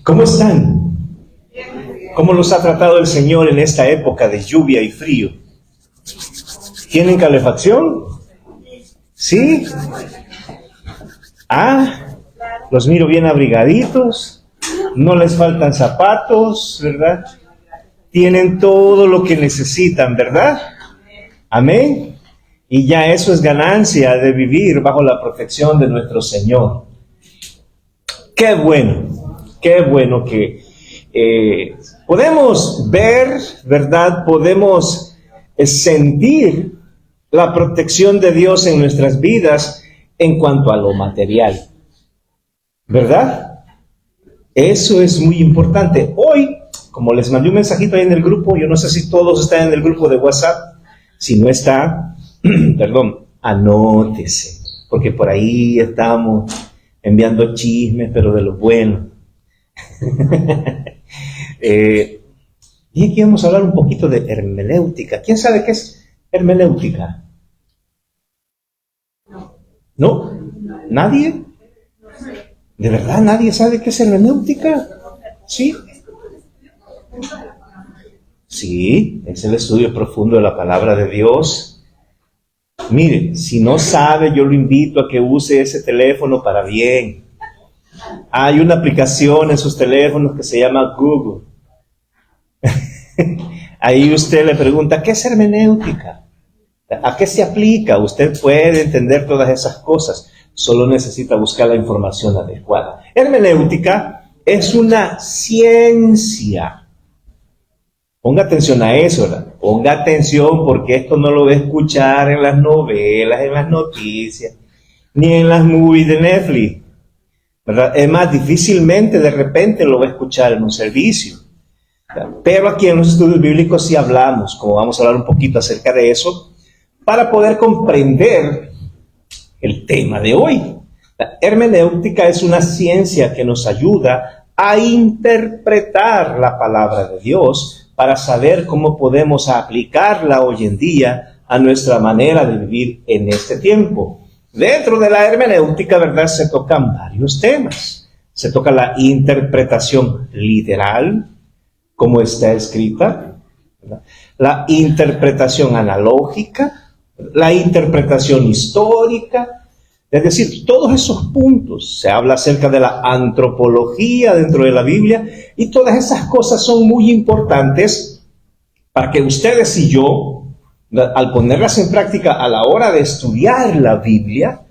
¿Cómo están? ¿Cómo los ha tratado el Señor en esta época de lluvia y frío? ¿Tienen calefacción? ¿Sí? Los miro bien abrigaditos, no les faltan zapatos, ¿verdad? Tienen todo lo que necesitan, ¿verdad? Amén. Y ya eso es ganancia de vivir bajo la protección de nuestro Señor. Qué bueno que podemos ver, ¿verdad? Podemos sentir la protección de Dios en nuestras vidas en cuanto a lo material, ¿verdad? Eso es muy importante. Hoy, como les mandé un mensajito ahí en el grupo, yo no sé si todos están en el grupo de WhatsApp. Si no está, perdón, anótese, porque por ahí estamos enviando chismes, pero de lo bueno. Dije que íbamos a hablar un poquito de hermenéutica. ¿Quién sabe qué es hermenéutica? ¿No? ¿Nadie? ¿De verdad nadie sabe qué es hermenéutica? ¿Sí? Sí, es el estudio profundo de la palabra de Dios. Mire, si no sabe, yo lo invito a que use ese teléfono para bien. Hay una aplicación en sus teléfonos que se llama Google. Ahí usted le pregunta, ¿qué es hermenéutica? ¿A qué se aplica? Usted puede entender todas esas cosas. Solo necesita buscar la información adecuada. Hermenéutica es una ciencia. Ponga atención a eso, ¿verdad? Ponga atención porque esto no lo va a escuchar en las novelas, en las noticias, ni en las movies de Netflix, ¿verdad? Es más, difícilmente de repente lo va a escuchar en un servicio. ¿Verdad? Pero aquí en los estudios bíblicos sí hablamos, como vamos a hablar un poquito acerca de eso, para poder comprender el tema de hoy. La hermenéutica es una ciencia que nos ayuda a interpretar la palabra de Dios para saber cómo podemos aplicarla hoy en día a nuestra manera de vivir en este tiempo. Dentro de la hermenéutica, ¿verdad?, se tocan varios temas. Se toca la interpretación literal, como está escrita, ¿verdad?, la interpretación analógica, la interpretación histórica. Es decir, todos esos puntos, se habla acerca de la antropología dentro de la Biblia, y todas esas cosas son muy importantes para que ustedes y yo, al ponerlas en práctica a la hora de estudiar la Biblia,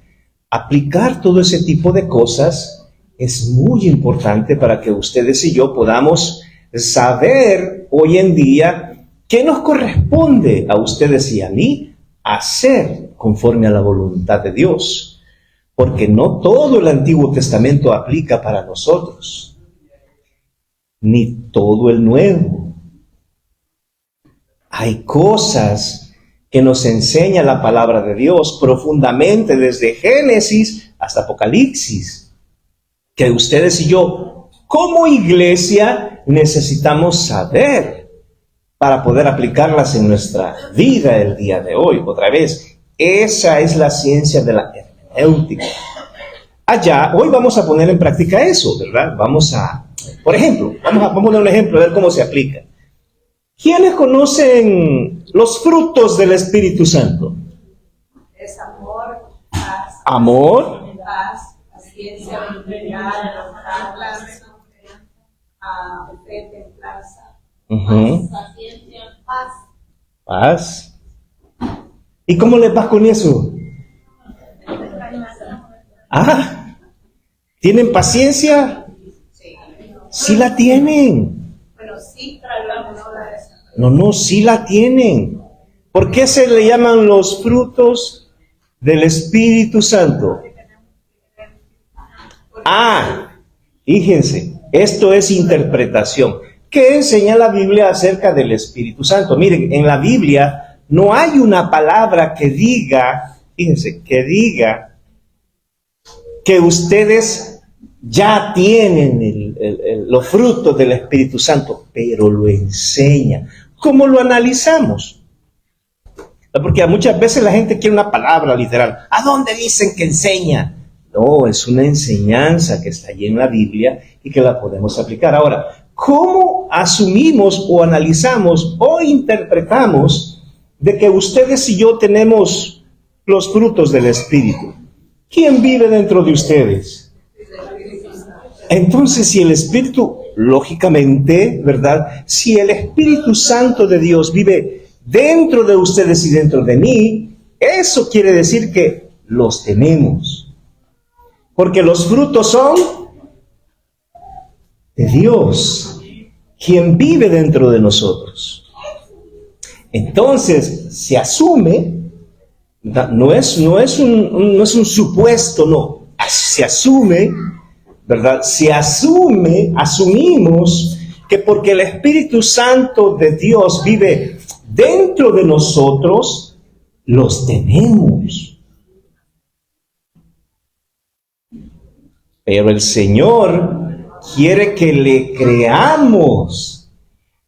aplicar todo ese tipo de cosas es muy importante para que ustedes y yo podamos saber hoy en día qué nos corresponde a ustedes y a mí hacer conforme a la voluntad de Dios. Porque no todo el Antiguo Testamento aplica para nosotros, ni todo el Nuevo. Hay cosas que nos enseña la palabra de Dios profundamente desde Génesis hasta Apocalipsis, que ustedes y yo, como iglesia, necesitamos saber para poder aplicarlas en nuestra vida el día de hoy. Otra vez, esa es la ciencia de la hermenéutica. Hoy vamos a poner en práctica eso, ¿verdad? Por ejemplo, vamos a poner un ejemplo, a ver cómo se aplica. ¿Quiénes conocen los frutos del Espíritu Santo? Es amor, paz. Amor. Paz, paciencia, benignidad, fe, templanza. Paciencia, paz. Paz. ¿Y cómo le paz con eso? ¿Tienen paciencia? Sí la tienen. Bueno, sí, pero No, sí la tienen. ¿Por qué se le llaman los frutos del Espíritu Santo? Fíjense, esto es interpretación. ¿Qué enseña la Biblia acerca del Espíritu Santo? Miren, en la Biblia no hay una palabra que diga, fíjense, que ustedes ya tienen los frutos del Espíritu Santo, pero lo enseña. ¿Cómo lo analizamos? Porque muchas veces la gente quiere una palabra literal. ¿A dónde dicen que enseña? No, es una enseñanza que está allí en la Biblia y que la podemos aplicar. Ahora, ¿cómo asumimos o analizamos o interpretamos de que ustedes y yo tenemos los frutos del Espíritu? ¿Quién vive dentro de ustedes? Entonces, si el Espíritu, lógicamente, ¿verdad? Si el Espíritu Santo de Dios vive dentro de ustedes y dentro de mí, eso quiere decir que los tenemos. Porque los frutos son de Dios, quien vive dentro de nosotros. Entonces, se asume, no es un supuesto, no, se asume, ¿verdad? Asumimos que porque el Espíritu Santo de Dios vive dentro de nosotros, los tenemos. Pero el Señor quiere que le creamos.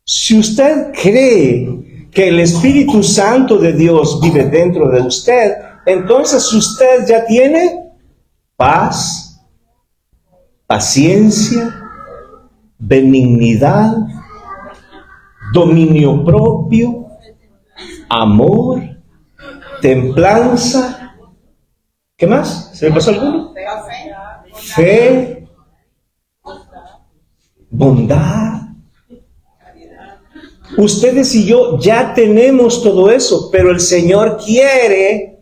Si usted cree que el Espíritu Santo de Dios vive dentro de usted, entonces usted ya tiene paz, paciencia, benignidad, dominio propio, amor, templanza. ¿Qué más? ¿Se me pasó alguno? Fe, bondad. Ustedes y yo ya tenemos todo eso, pero el Señor quiere,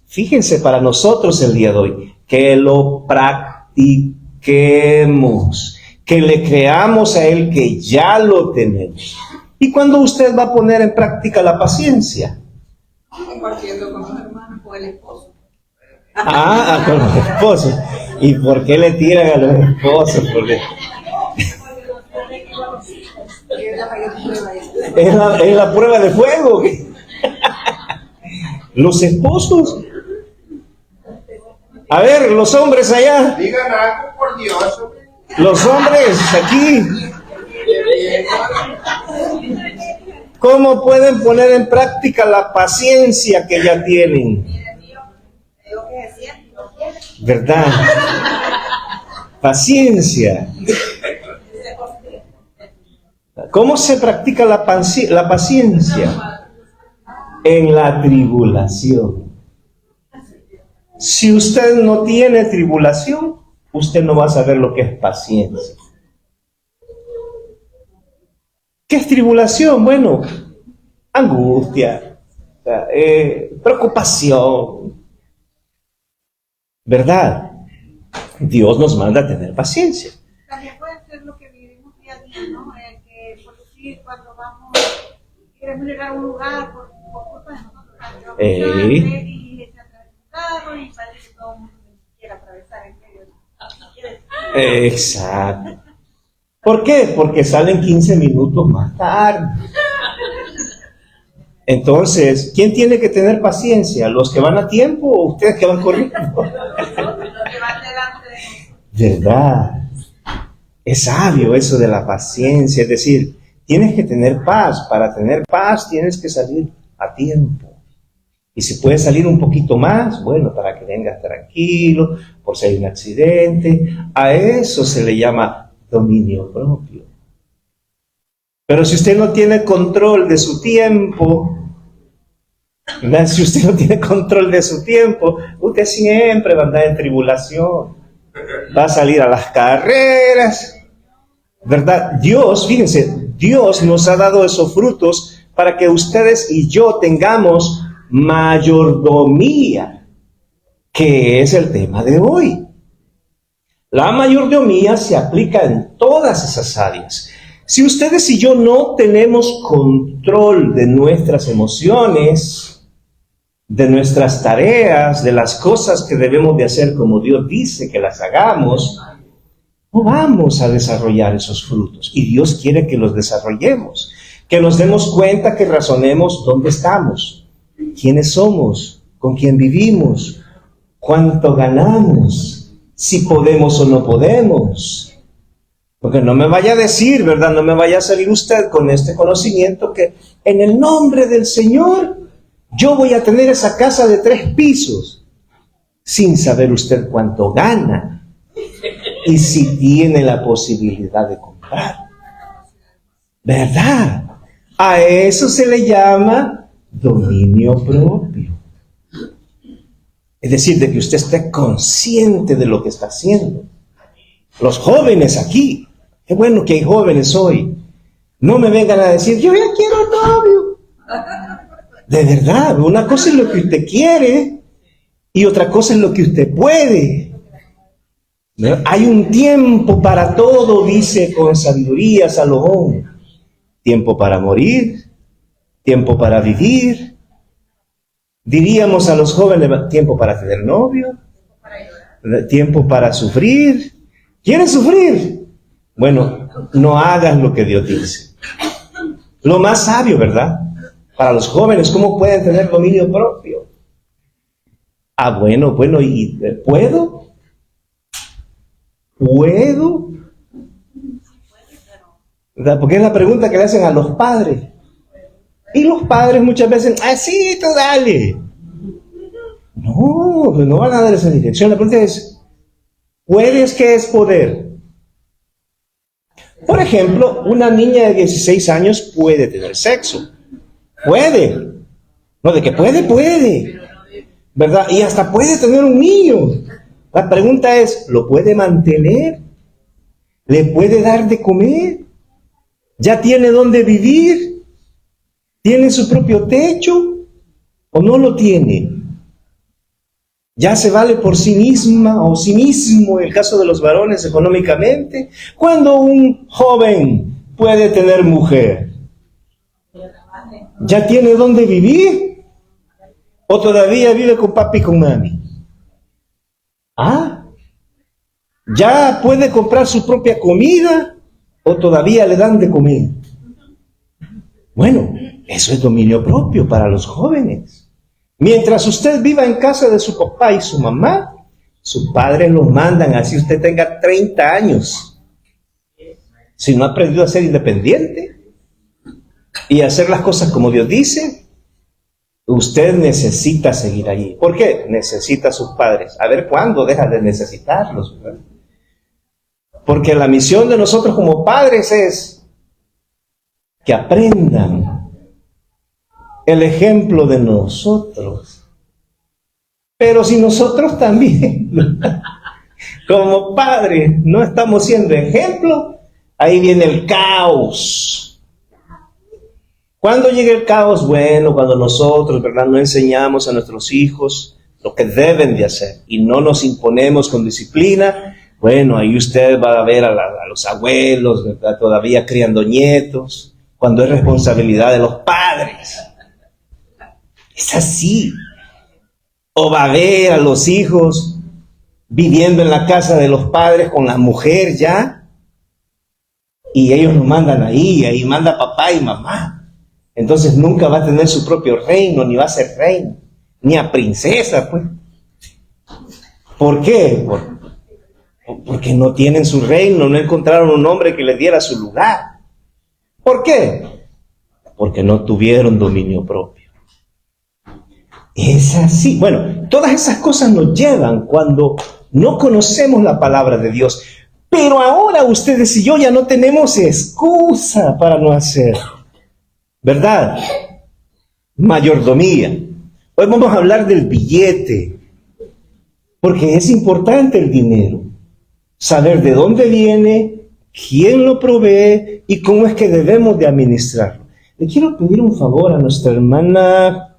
fíjense, para nosotros el día de hoy, que lo practiquemos, que le creamos a Él que ya lo tenemos. ¿Y cuándo usted va a poner en práctica la paciencia? Compartiendo con los hermanos, con el esposo. Con los esposos. ¿Y por qué le tiran a los esposos? Porque es la prueba de fuego. Los esposos. A ver, los hombres allá. Digan algo por Dios. Los hombres aquí. ¿Cómo pueden poner en práctica la paciencia que ya tienen? ¿Verdad? Paciencia. ¿Cómo se practica la paciencia? En la tribulación. Si usted no tiene tribulación, usted no va a saber lo que es paciencia. ¿Qué es tribulación? Bueno, angustia, preocupación. ¿Verdad? Dios nos manda a tener paciencia. También puede ser lo que vivimos día a día, ¿no? Que por decir, cuando queremos llegar a un lugar por culpa de nosotros, y se atraviesa un carro y parece que todo el mundo quiere atravesar en medio. Exacto. ¿Por qué? Porque salen 15 minutos más tarde. Entonces, ¿quién tiene que tener paciencia? ¿Los que van a tiempo o ustedes que van corriendo? ¿Verdad? Es sabio eso de la paciencia, es decir, tienes que tener paz. Para tener paz tienes que salir a tiempo. Y si puedes salir un poquito más, bueno, para que vengas tranquilo, por si hay un accidente. A eso se le llama dominio propio. Pero si usted no tiene control de su tiempo, ¿verdad? Si usted no tiene control de su tiempo, usted siempre va a andar en tribulación. Va a salir a las carreras, ¿verdad? Dios, fíjense, Dios nos ha dado esos frutos para que ustedes y yo tengamos mayordomía, que es el tema de hoy. La mayordomía se aplica en todas esas áreas. Si ustedes y yo no tenemos control de nuestras emociones, de nuestras tareas, de las cosas que debemos de hacer como Dios dice que las hagamos, no vamos a desarrollar esos frutos. Y Dios quiere que los desarrollemos, que nos demos cuenta, que razonemos dónde estamos, quiénes somos, con quién vivimos, cuánto ganamos, si podemos o no podemos. Porque no me vaya a decir, ¿verdad? No me vaya a salir usted con este conocimiento que en el nombre del Señor yo voy a tener esa casa de 3 pisos. sin saber usted cuánto gana y si tiene la posibilidad de comprar. ¿Verdad? A eso se le llama dominio propio. Es decir, de que usted esté consciente de lo que está haciendo. Los jóvenes aquí, qué bueno que hay jóvenes hoy. No me vengan a decir, yo ya quiero novio. De verdad, una cosa es lo que usted quiere y otra cosa es lo que usted puede. Hay un tiempo para todo, dice con sabiduría Salomón. Tiempo para morir, tiempo para vivir. Diríamos a los jóvenes, tiempo para tener novio, tiempo para sufrir. ¿Quieres sufrir? Bueno, no hagas lo que Dios dice. Lo más sabio, ¿verdad? Para los jóvenes, ¿cómo pueden tener dominio propio? Bueno, ¿y puedo? ¿Puedo? ¿Verdad? Porque es la pregunta que le hacen a los padres. Y los padres muchas veces, sí, tú dale. No, pues no van a dar esa dirección. La pregunta es, ¿puedes? ¿Qué es poder? Por ejemplo, una niña de 16 años puede tener sexo. Puede. No, de que puede. ¿Verdad? Y hasta puede tener un niño. La pregunta es, ¿lo puede mantener? ¿Le puede dar de comer? ¿Ya tiene dónde vivir? ¿Tiene su propio techo? ¿O no lo tiene? ¿Ya se vale por sí misma o sí mismo, en el caso de los varones, económicamente? ¿Cuándo un joven puede tener mujer? ¿Ya tiene dónde vivir? ¿O todavía vive con papi y con mami? ¿Ya puede comprar su propia comida? ¿O todavía le dan de comer? Bueno, eso es dominio propio para los jóvenes. Mientras usted viva en casa de su papá y su mamá, sus padres los mandan, así usted tenga 30 años. Si no ha aprendido a ser independiente y hacer las cosas como Dios dice, usted necesita seguir allí. ¿Por qué? Necesita a sus padres. A ver cuándo deja de necesitarlos, ¿verdad? Porque la misión de nosotros como padres es que aprendan el ejemplo de nosotros. Pero si nosotros también, como padres, no estamos siendo ejemplo, ahí viene el caos. ¿Cuándo llega el caos? Bueno, cuando nosotros, ¿verdad?, no enseñamos a nuestros hijos lo que deben de hacer y no nos imponemos con disciplina. Bueno, ahí usted va a ver a los abuelos, ¿verdad?, todavía criando nietos, cuando es responsabilidad de los padres. Es así. O va a ver a los hijos viviendo en la casa de los padres con la mujer ya, y ellos nos mandan ahí manda papá y mamá. Entonces nunca va a tener su propio reino, ni va a ser reina, ni a princesa, pues. ¿Por qué? Porque no tienen su reino, no encontraron un hombre que les diera su lugar. ¿Por qué? Porque no tuvieron dominio propio. Es así. Bueno, todas esas cosas nos llevan cuando no conocemos la palabra de Dios. Pero ahora ustedes y yo ya no tenemos excusa para no hacer. ¿Verdad? Mayordomía. Hoy vamos a hablar del billete. Porque es importante el dinero. Saber de dónde viene, quién lo provee y cómo es que debemos de administrarlo. Le quiero pedir un favor a nuestra hermana,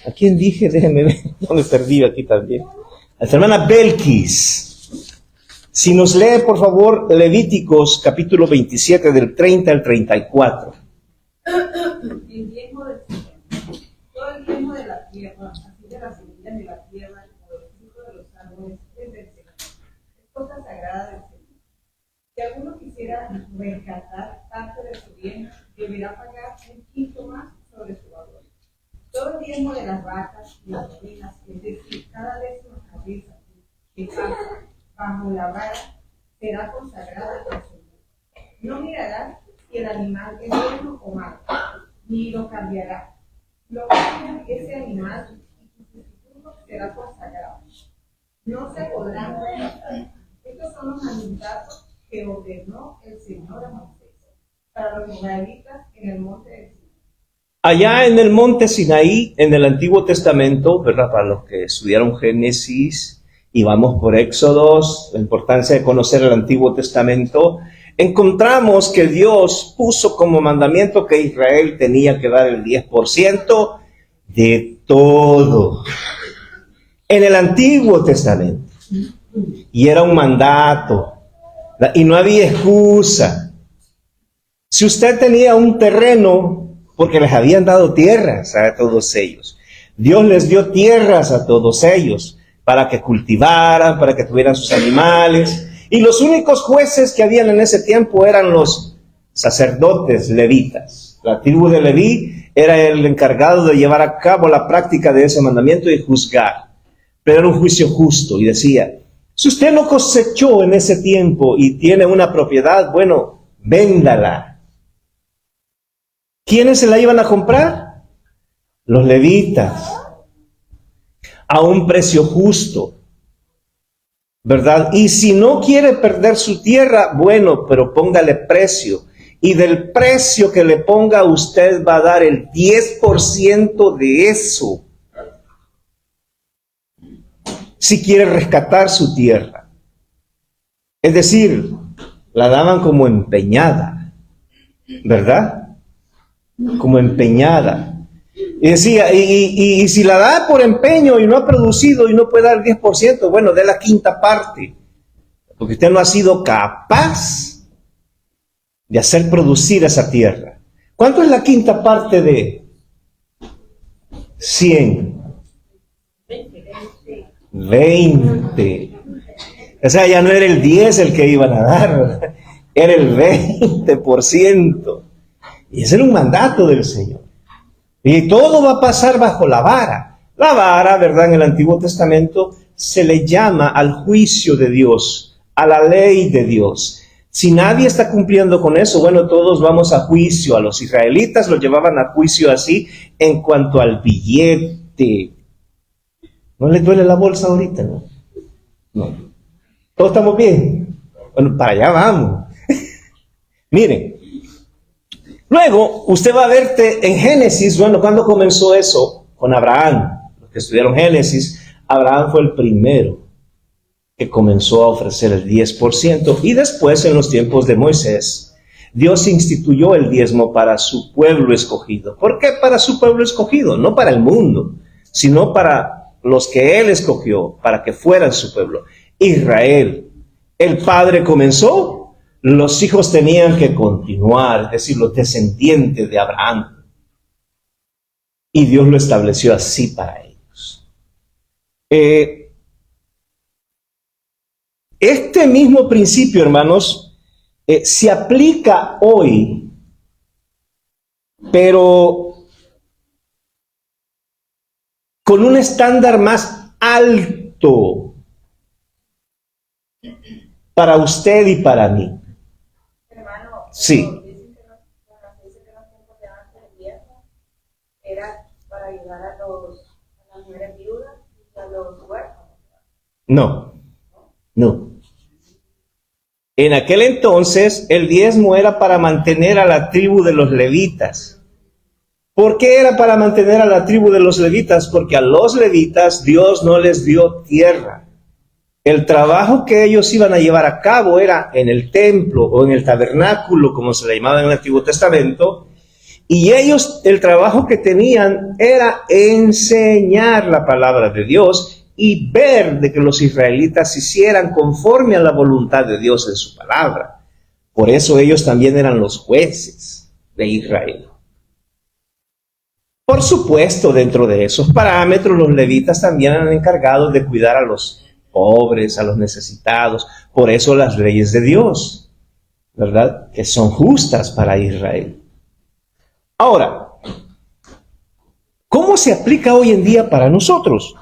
¿a quién dije? Déjenme ver, no me perdí aquí también. A nuestra hermana Belkis. Si nos lee, por favor, Levíticos, capítulo 27, del 30 al 34. El diezmo del Señor. Todo el diezmo de la tierra, así de las semillas de la tierra, como de los frutos de los árboles, es del Señor. Es cosa sagrada del Señor. Si alguno quisiera rescatar parte de su bien, deberá pagar un quinto más sobre su valor. Todo el diezmo de las vacas y las ovejas, es decir, cada décima cabeza que pasa bajo la vara, será consagrada al Señor. No mirará si el animal es bueno o malo, ni lo cambiará. Lo que ese animal y su futuro será consagrado. No se podrán realizar. Estos son los mandatos que ordenó el Señor a Moisés para los israelitas en el monte de Sinaí. Allá en el monte Sinaí, en el Antiguo Testamento, ¿verdad? Para los que estudiaron Génesis y vamos por Éxodos, la importancia de conocer el Antiguo Testamento, encontramos que Dios puso como mandamiento que Israel tenía que dar el 10% de todo. En el Antiguo Testamento. Y era un mandato. Y no había excusa. Si usted tenía un terreno, porque les habían dado tierras a todos ellos. Dios les dio tierras a todos ellos para que cultivaran, para que tuvieran sus animales. Y los únicos jueces que habían en ese tiempo eran los sacerdotes levitas. La tribu de Leví era el encargado de llevar a cabo la práctica de ese mandamiento y juzgar. Pero era un juicio justo y decía, si usted no cosechó en ese tiempo y tiene una propiedad, bueno, véndala. ¿Quiénes se la iban a comprar? Los levitas. A un precio justo. ¿Verdad? Y si no quiere perder su tierra, bueno, pero póngale precio. Y del precio que le ponga, usted va a dar el 10% de eso. Si quiere rescatar su tierra. Es decir, la daban como empeñada. ¿Verdad? Como empeñada. Y decía, y si la da por empeño y no ha producido y no puede dar el 10%, bueno, dé la quinta parte. Porque usted no ha sido capaz de hacer producir esa tierra. ¿Cuánto es la quinta parte de 100? 20. O sea, ya no era el 10 el que iban a dar, era el 20%. Y ese era un mandato del Señor. Y todo va a pasar bajo la vara. La vara, ¿verdad? En el Antiguo Testamento se le llama al juicio de Dios, a la ley de Dios. Si nadie está cumpliendo con eso, bueno, todos vamos a juicio. A los israelitas los llevaban a juicio así en cuanto al billete. ¿No les duele la bolsa ahorita? No. ¿Todos estamos bien? Bueno, para allá vamos. Miren. Luego, usted va a verte en Génesis, bueno, ¿cuándo comenzó eso? Con Abraham. Los que estudiaron Génesis, Abraham fue el primero que comenzó a ofrecer el 10%. Y después, en los tiempos de Moisés, Dios instituyó el diezmo para su pueblo escogido. ¿Por qué para su pueblo escogido? No para el mundo, sino para los que Él escogió, para que fueran su pueblo. Israel, el padre comenzó. Los hijos tenían que continuar, es decir, los descendientes de Abraham. Y Dios lo estableció así para ellos. Este mismo principio, hermanos, se aplica hoy, pero con un estándar más alto para usted y para mí. Sí. Dicen que los tiempos de antes del viernes era para ayudar a las mujeres viudas y a los huérfanos. No. En aquel entonces el diezmo era para mantener a la tribu de los levitas. ¿Por qué era para mantener a la tribu de los levitas? Porque a los levitas Dios no les dio tierra. El trabajo que ellos iban a llevar a cabo era en el templo o en el tabernáculo, como se le llamaba en el Antiguo Testamento, y ellos, el trabajo que tenían era enseñar la palabra de Dios y ver de que los israelitas hicieran conforme a la voluntad de Dios en su palabra. Por eso ellos también eran los jueces de Israel. Por supuesto, dentro de esos parámetros, los levitas también eran encargados de cuidar a los pobres, a los necesitados. Por eso las leyes de Dios, ¿verdad? Que son justas para Israel. Ahora, ¿cómo se aplica hoy en día para nosotros?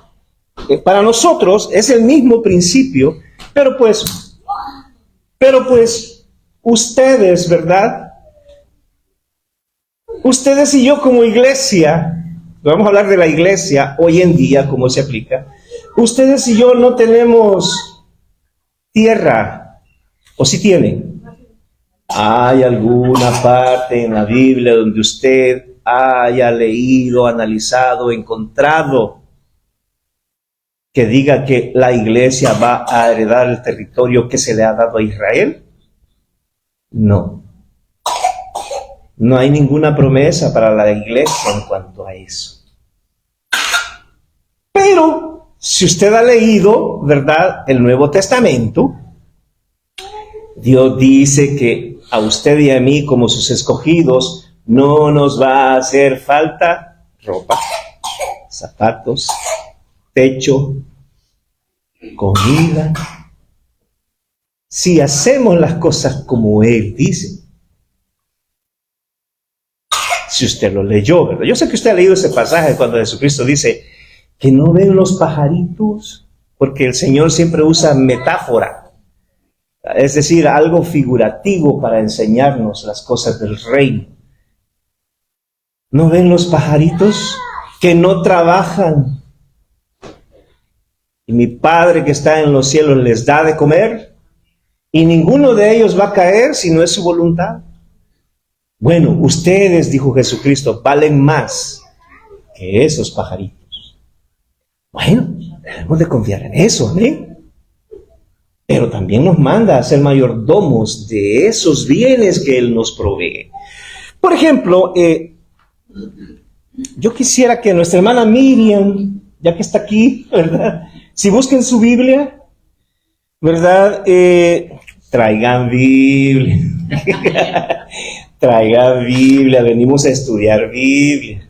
Para nosotros es el mismo principio, pero pues ustedes, ¿verdad? Ustedes y yo como iglesia, vamos a hablar de la iglesia hoy en día, cómo se aplica. Ustedes y yo no tenemos tierra, ¿o sí tienen? ¿Hay alguna parte en la Biblia donde usted haya leído, analizado, encontrado que diga que la iglesia va a heredar el territorio que se le ha dado a Israel? No. No hay ninguna promesa para la iglesia en cuanto a eso. Pero, si usted ha leído, ¿verdad?, el Nuevo Testamento, Dios dice que a usted y a mí, como sus escogidos, no nos va a hacer falta ropa, zapatos, techo, comida, si hacemos las cosas como Él dice. Si usted lo leyó, ¿verdad? Yo sé que usted ha leído ese pasaje cuando Jesucristo dice que no ven los pajaritos, porque el Señor siempre usa metáfora, es decir, algo figurativo para enseñarnos las cosas del reino. ¿No ven los pajaritos que no trabajan? Y mi Padre que está en los cielos les da de comer, y ninguno de ellos va a caer si no es su voluntad. Bueno, ustedes, dijo Jesucristo, valen más que esos pajaritos. Bueno, debemos de confiar en eso, amén. Pero también nos manda a ser mayordomos de esos bienes que Él nos provee. Por ejemplo, yo quisiera que nuestra hermana Miriam, ya que está aquí, ¿verdad?, si busquen su Biblia, ¿verdad?, traigan Biblia. Traigan Biblia, venimos a estudiar Biblia.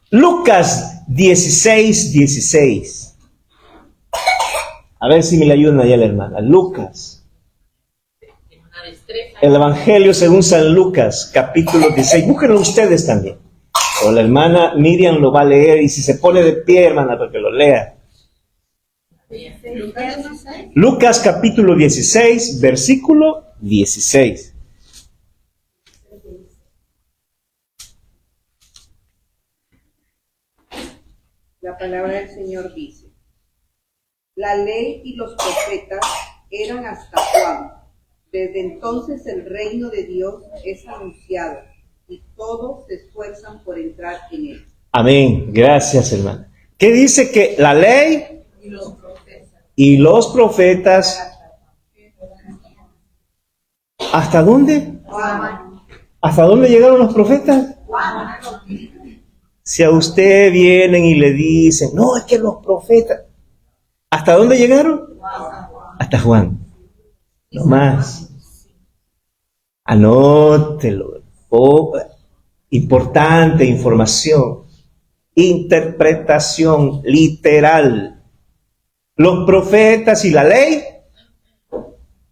Lucas 16:16. A ver si me le ayudan allá la hermana. Lucas. El Evangelio según San Lucas, capítulo 16. Búsquenlo ustedes también. O la hermana Miriam lo va a leer, y si se pone de pie, hermana, para que lo lea. Lucas capítulo 16, versículo 16. La palabra del Señor dice: la ley y los profetas eran hasta Juan. Desde entonces el reino de Dios es anunciado y todos se esfuerzan por entrar en él. Amén. Gracias, hermana. ¿Qué dice? Que la ley y los profetas. ¿Hasta dónde? ¿Hasta dónde llegaron los profetas? Si a usted vienen y le dicen, no, es que los profetas, ¿hasta dónde llegaron? Hasta Juan. No más. Anótelo. Importante información. Interpretación literal. Los profetas y la ley,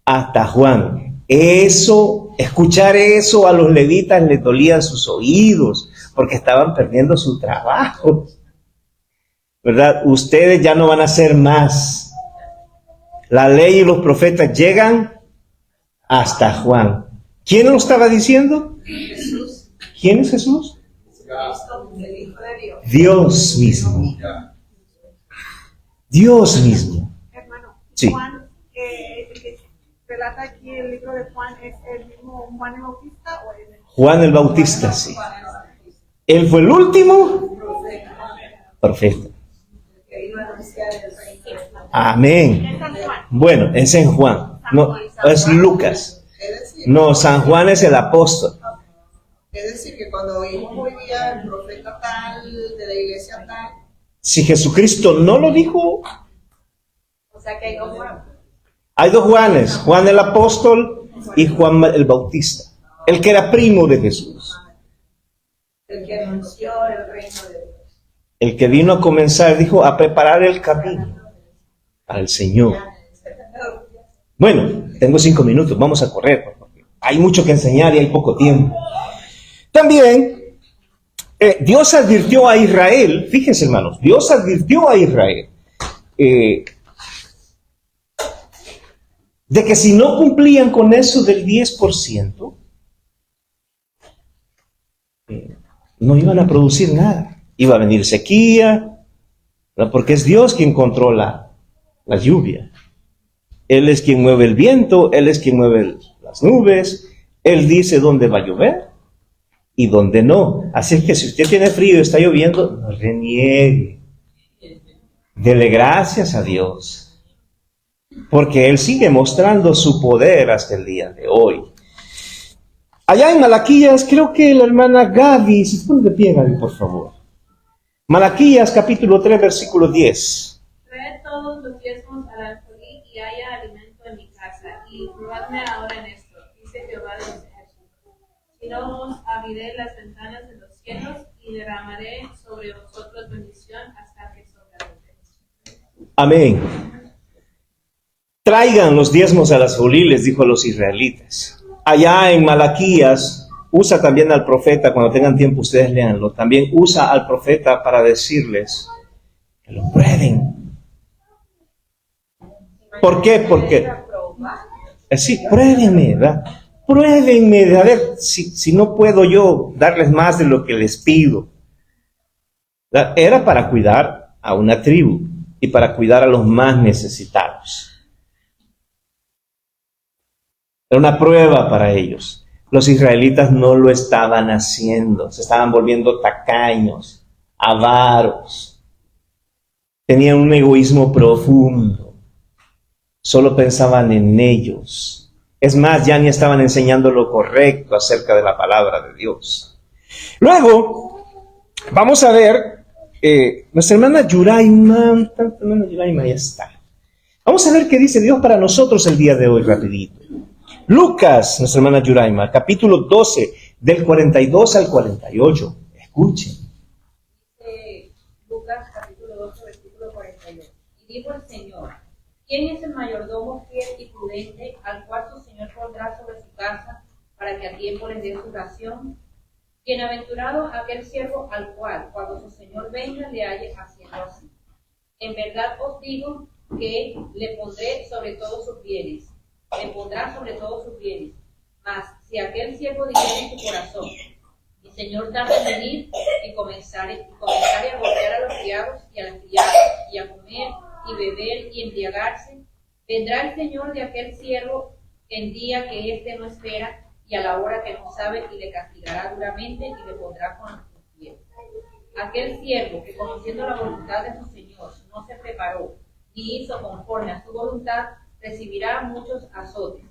hasta Juan. Eso, escuchar eso a los levitas les dolían sus oídos, porque estaban perdiendo su trabajo, ¿verdad? Ustedes ya no van a hacer más. La ley y los profetas llegan hasta Juan. ¿Quién lo estaba diciendo? Jesús. ¿Quién es Jesús? Cristo, el Hijo de Dios. Dios mismo. Dios mismo. Hermano, Sí. Juan, el que relata aquí el libro de Juan, ¿es el mismo Juan el Bautista o es el... Juan el Bautista, sí. Él fue el último profeta. Amén. Es San Juan. Bueno, es en Juan. No, es Lucas. No, San Juan es el apóstol. Es decir, que cuando oímos hoy día el profeta tal, de la iglesia tal. Si Jesucristo no lo dijo, O sea que hay dos Juan. hay dos Juanes, Juan el apóstol y Juan el Bautista, el que era primo de Jesús, El que anunció el reino de Dios. el que vino a comenzar, dijo, a preparar el camino al Señor. Bueno, tengo 5 minutos, vamos a correr, porque hay mucho que enseñar y hay poco tiempo. También, Dios advirtió a Israel, fíjense hermanos, Dios advirtió a Israel de que si no cumplían con eso del 10%, no iban a producir nada. Iba a venir sequía, ¿verdad? Porque es Dios quien controla la lluvia. Él es quien mueve el viento, Él es quien mueve las nubes, Él dice dónde va a llover y dónde no. Así es que si usted tiene frío y está lloviendo, no reniegue. Dele gracias a Dios, porque Él sigue mostrando su poder hasta el día de hoy. Allá en Malaquías, creo que la hermana Gaby, si se pone de pie, Gaby, por favor. Malaquías capítulo 3, versículo 10. Traed todos los diezmos al alfolí y haya alimento en mi casa, y probadme ahora en esto, dice Jehová de los ejércitos. Si no os abriré las ventanas de los cielos y derramaré sobre vosotros bendición hasta que sobreabunde. Amén. Traigan los diezmos al alfolí, les dijo a los israelitas. Allá en Malaquías, usa también al profeta, cuando tengan tiempo ustedes léanlo, también usa al profeta para decirles que lo prueben. ¿Por qué? Porque, sí, pruébenme, ¿verdad? Pruébenme, a ver si no puedo yo darles más de lo que les pido. ¿Verdad? Era para cuidar a una tribu y para cuidar a los más necesitados. Era una prueba para ellos. Los israelitas no lo estaban haciendo, se estaban volviendo tacaños, avaros. Tenían un egoísmo profundo. Solo pensaban en ellos. Es más, ya ni estaban enseñando lo correcto acerca de la palabra de Dios. Luego, vamos a ver, nuestra hermana Yuraima, ya está. Vamos a ver qué dice Dios para nosotros el día de hoy, rapidito. Lucas, nuestra hermana Yuraima, capítulo 12, del 42 al 48. Escuchen. Lucas, capítulo 12, versículo 42. Y dijo el Señor: ¿Quién es el mayordomo fiel y prudente al cual su Señor pondrá sobre su casa para que a tiempo le dé su ración? Bienaventurado aquel siervo al cual, cuando su Señor venga, le halle haciendo así. En verdad os digo que le pondré sobre todos sus bienes. Le pondrá sobre todos sus bienes. Mas si aquel siervo dijere en su corazón: mi Señor tarda en venir, y comenzare a golpear a los criados y a las criadas, y a comer y beber y embriagarse, vendrá el Señor de aquel siervo en día que éste no espera y a la hora que no sabe, y le castigará duramente y le pondrá con los pies. Aquel siervo que, conociendo la voluntad de su Señor, no se preparó ni hizo conforme a su voluntad, recibirá muchos azotes.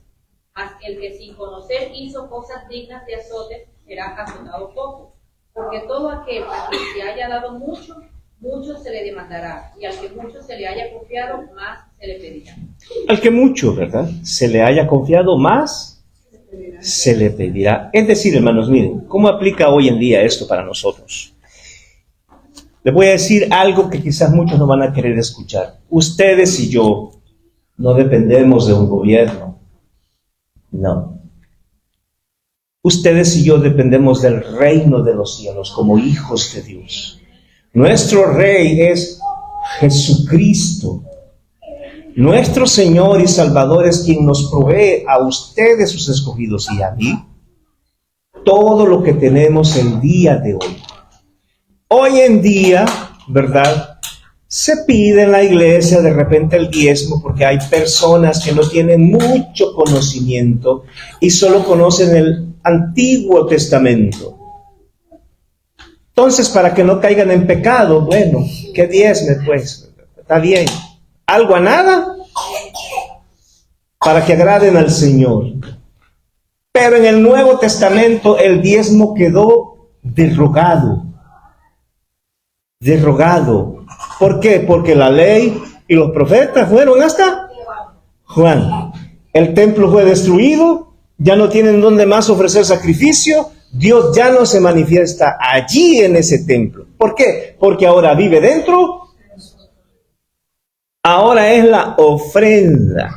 Mas el que sin conocer hizo cosas dignas de azotes será azotado poco. Porque todo aquel a quien se haya dado mucho, mucho se le demandará, y al que mucho se le haya confiado, más se le pedirá. Al que mucho, ¿verdad?, se le haya confiado, más se le pedirá. Es decir, hermanos, miren, ¿cómo aplica hoy en día esto para nosotros? Les voy a decir algo que quizás muchos no van a querer escuchar. Ustedes y yo no dependemos de un gobierno. No. Ustedes y yo dependemos del reino de los cielos como hijos de Dios. Nuestro Rey es Jesucristo. Nuestro Señor y Salvador es quien nos provee a ustedes, sus escogidos, y a mí, todo lo que tenemos el día de hoy. Hoy en día, ¿verdad?, se pide en la iglesia de repente el diezmo porque hay personas que no tienen mucho conocimiento y solo conocen el Antiguo Testamento. Entonces, para que no caigan en pecado, bueno, que diezme pues, está bien. Algo a nada, para que agraden al Señor. Pero en el Nuevo Testamento el diezmo quedó derogado. ¿Por qué? Porque la ley y los profetas fueron hasta Juan. El templo fue destruido, ya no tienen dónde más ofrecer sacrificio, Dios ya no se manifiesta allí en ese templo. ¿Por qué? Porque ahora vive dentro. Ahora es la ofrenda.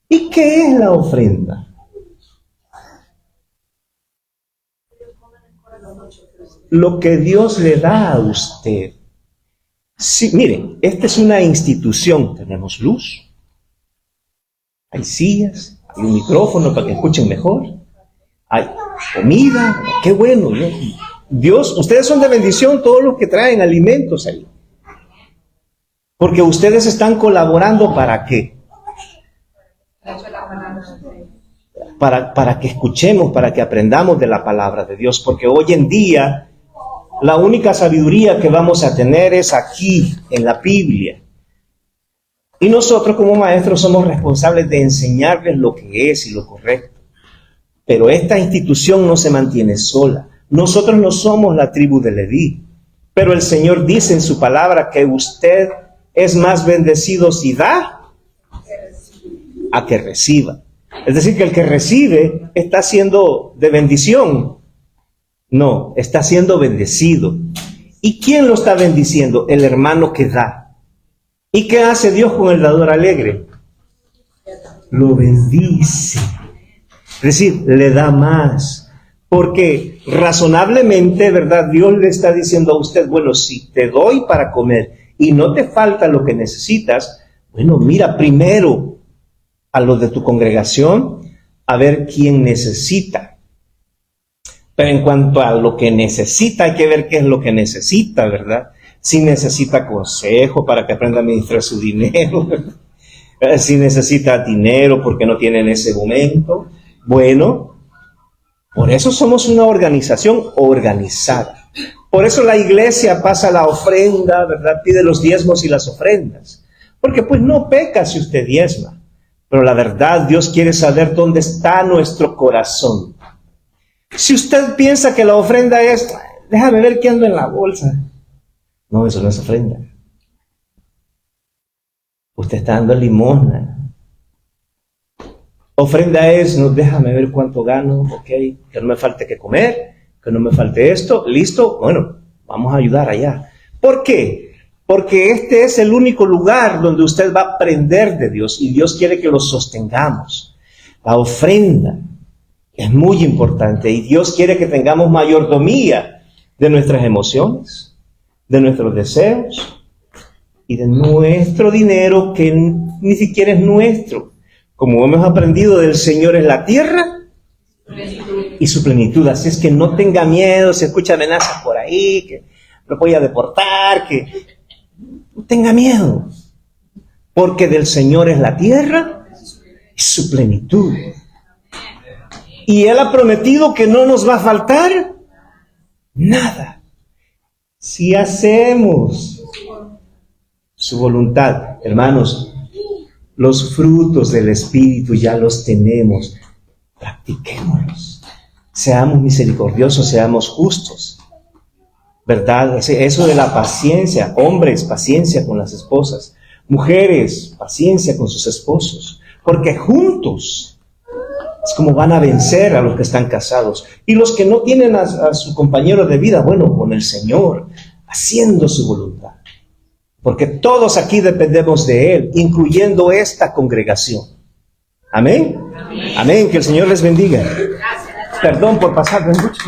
¿Y qué es la ofrenda? Lo que Dios le da a usted. Sí, miren, esta es una institución. Tenemos luz, hay sillas, hay un micrófono para que escuchen mejor, hay comida, qué bueno, ¿no? Dios, ustedes son de bendición, todos los que traen alimentos ahí. Porque ustedes están colaborando ¿para qué? Para que escuchemos, para que aprendamos de la palabra de Dios. Porque hoy en día la única sabiduría que vamos a tener es aquí, en la Biblia. Y nosotros como maestros somos responsables de enseñarles lo que es y lo correcto. Pero esta institución no se mantiene sola. Nosotros no somos la tribu de Leví. Pero el Señor dice en su palabra que usted es más bendecido si da a que reciba. Es decir, que el que recibe está siendo de bendición. No, está siendo bendecido. ¿Y quién lo está bendiciendo? El hermano que da. ¿Y qué hace Dios con el dador alegre? Lo bendice. Es decir, le da más. Porque razonablemente, ¿verdad? Dios le está diciendo a usted, bueno, si te doy para comer y no te falta lo que necesitas, bueno, mira primero a los de tu congregación a ver quién necesita. Pero en cuanto a lo que necesita, hay que ver qué es lo que necesita, ¿verdad? Si necesita consejo para que aprenda a administrar su dinero, ¿verdad? Si necesita dinero porque no tiene en ese momento, bueno, por eso somos una organización organizada. Por eso la iglesia pasa la ofrenda, ¿verdad? Pide los diezmos y las ofrendas. Porque pues no peca si usted diezma. Pero la verdad, Dios quiere saber dónde está nuestro corazón. Si usted piensa que la ofrenda es, déjame ver qué ando en la bolsa. No, eso no es ofrenda. Usted está dando limosna. Ofrenda es, no, déjame ver cuánto gano, ok, que no me falte que comer, que no me falte esto, listo, bueno, vamos a ayudar allá. ¿Por qué? Porque este es el único lugar donde usted va a aprender de Dios y Dios quiere que lo sostengamos. La ofrenda es muy importante y Dios quiere que tengamos mayordomía de nuestras emociones, de nuestros deseos y de nuestro dinero que ni siquiera es nuestro. Como hemos aprendido del Señor es la tierra y su plenitud. Así es que no tenga miedo, se escucha amenazas por ahí, que lo voy a deportar, que no tenga miedo. Porque del Señor es la tierra y su plenitud. Y Él ha prometido que no nos va a faltar nada. Si hacemos su voluntad, hermanos, los frutos del Espíritu ya los tenemos. Practiquémoslos. Seamos misericordiosos, seamos justos. ¿Verdad? Eso de la paciencia. Hombres, paciencia con las esposas. Mujeres, paciencia con sus esposos. Porque juntos es como van a vencer a los que están casados. Y los que no tienen a su compañero de vida, bueno, con el Señor, haciendo su voluntad. Porque todos aquí dependemos de Él, incluyendo esta congregación. ¿Amén? Amén. Que el Señor les bendiga. Perdón por pasarme mucho.